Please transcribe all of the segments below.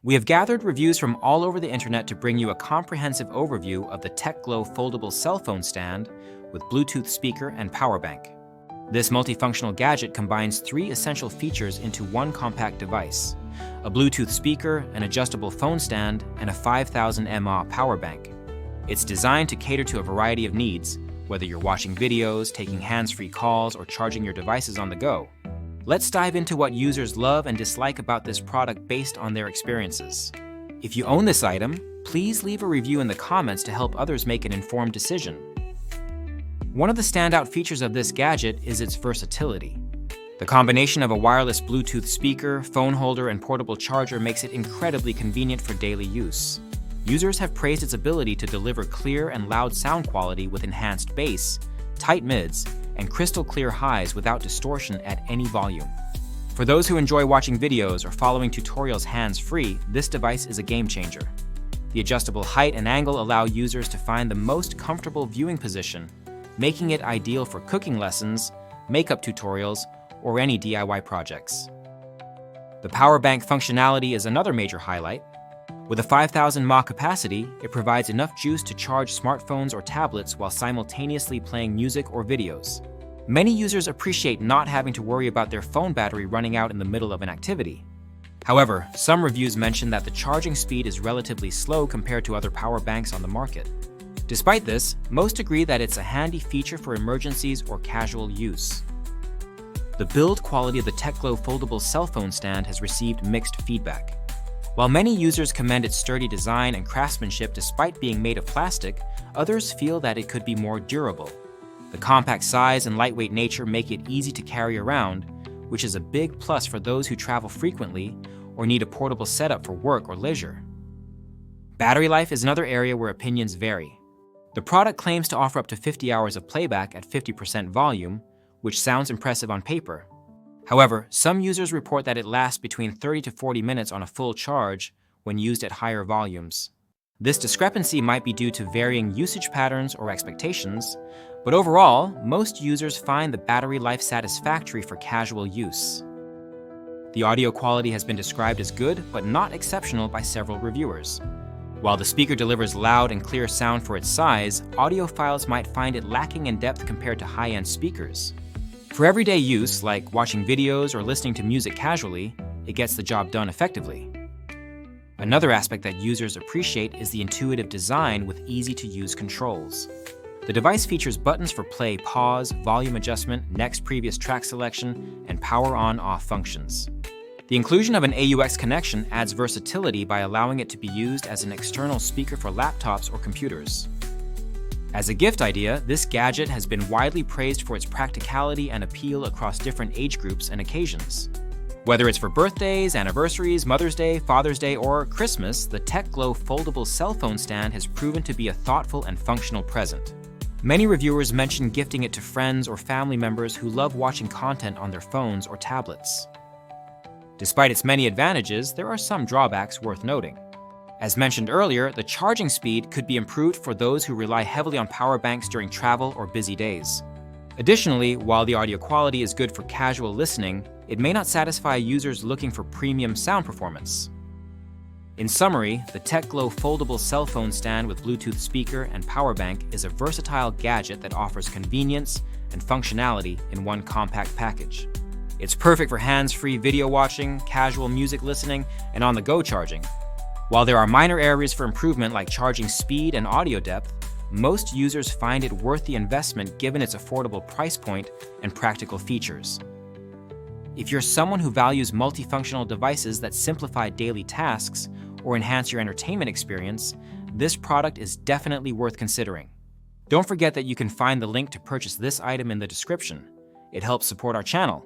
We have gathered reviews from all over the internet to bring you a comprehensive overview of the TechGlow foldable cell phone stand with Bluetooth speaker and power bank. This multifunctional gadget combines three essential features into one compact device: a Bluetooth speaker, an adjustable phone stand, and a 5000 mAh power bank. It's designed to cater to a variety of needs, whether you're watching videos, taking hands-free calls, or charging your devices on the go. Let's dive into what users love and dislike about this product based on their experiences. If you own this item, please leave a review in the comments to help others make an informed decision. One of the standout features of this gadget is its versatility. The combination of a wireless Bluetooth speaker, phone holder, and portable charger makes it incredibly convenient for daily use. Users have praised its ability to deliver clear and loud sound quality with enhanced bass, tight mids, and crystal clear highs without distortion at any volume. For those who enjoy watching videos or following tutorials hands-free, this device is a game changer. The adjustable height and angle allow users to find the most comfortable viewing position, making it ideal for cooking lessons, makeup tutorials, or any DIY projects. The power bank functionality is another major highlight. With a 5000 mAh capacity, it provides enough juice to charge smartphones or tablets while simultaneously playing music or videos. Many users appreciate not having to worry about their phone battery running out in the middle of an activity. However, some reviews mention that the charging speed is relatively slow compared to other power banks on the market. Despite this, most agree that it's a handy feature for emergencies or casual use. The build quality of the TechGlow foldable cell phone stand has received mixed feedback. While many users commend its sturdy design and craftsmanship despite being made of plastic, others feel that it could be more durable. The compact size and lightweight nature make it easy to carry around, which is a big plus for those who travel frequently or need a portable setup for work or leisure. Battery life is another area where opinions vary. The product claims to offer up to 50 hours of playback at 50% volume, which sounds impressive on paper. However, some users report that it lasts between 30 to 40 minutes on a full charge when used at higher volumes. This discrepancy might be due to varying usage patterns or expectations, but overall, most users find the battery life satisfactory for casual use. The audio quality has been described as good, but not exceptional by several reviewers. While the speaker delivers loud and clear sound for its size, audiophiles might find it lacking in depth compared to high-end speakers. For everyday use, like watching videos or listening to music casually, it gets the job done effectively. Another aspect that users appreciate is the intuitive design with easy-to-use controls. The device features buttons for play, pause, volume adjustment, next previous track selection, and power on/off functions. The inclusion of an AUX connection adds versatility by allowing it to be used as an external speaker for laptops or computers. As a gift idea, this gadget has been widely praised for its practicality and appeal across different age groups and occasions. Whether it's for birthdays, anniversaries, Mother's Day, Father's Day, or Christmas, the TechGlow foldable cell phone stand has proven to be a thoughtful and functional present. Many reviewers mention gifting it to friends or family members who love watching content on their phones or tablets. Despite its many advantages, there are some drawbacks worth noting. As mentioned earlier, the charging speed could be improved for those who rely heavily on power banks during travel or busy days. Additionally, while the audio quality is good for casual listening, it may not satisfy users looking for premium sound performance. In summary, the TechGlow foldable cell phone stand with Bluetooth speaker and power bank is a versatile gadget that offers convenience and functionality in one compact package. It's perfect for hands-free video watching, casual music listening, and on-the-go charging. While there are minor areas for improvement like charging speed and audio depth, most users find it worth the investment given its affordable price point and practical features. If you're someone who values multifunctional devices that simplify daily tasks or enhance your entertainment experience, this product is definitely worth considering. Don't forget that you can find the link to purchase this item in the description. It helps support our channel.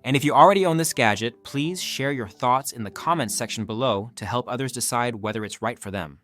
And if you already own this gadget, please share your thoughts in the comments section below to help others decide whether it's right for them.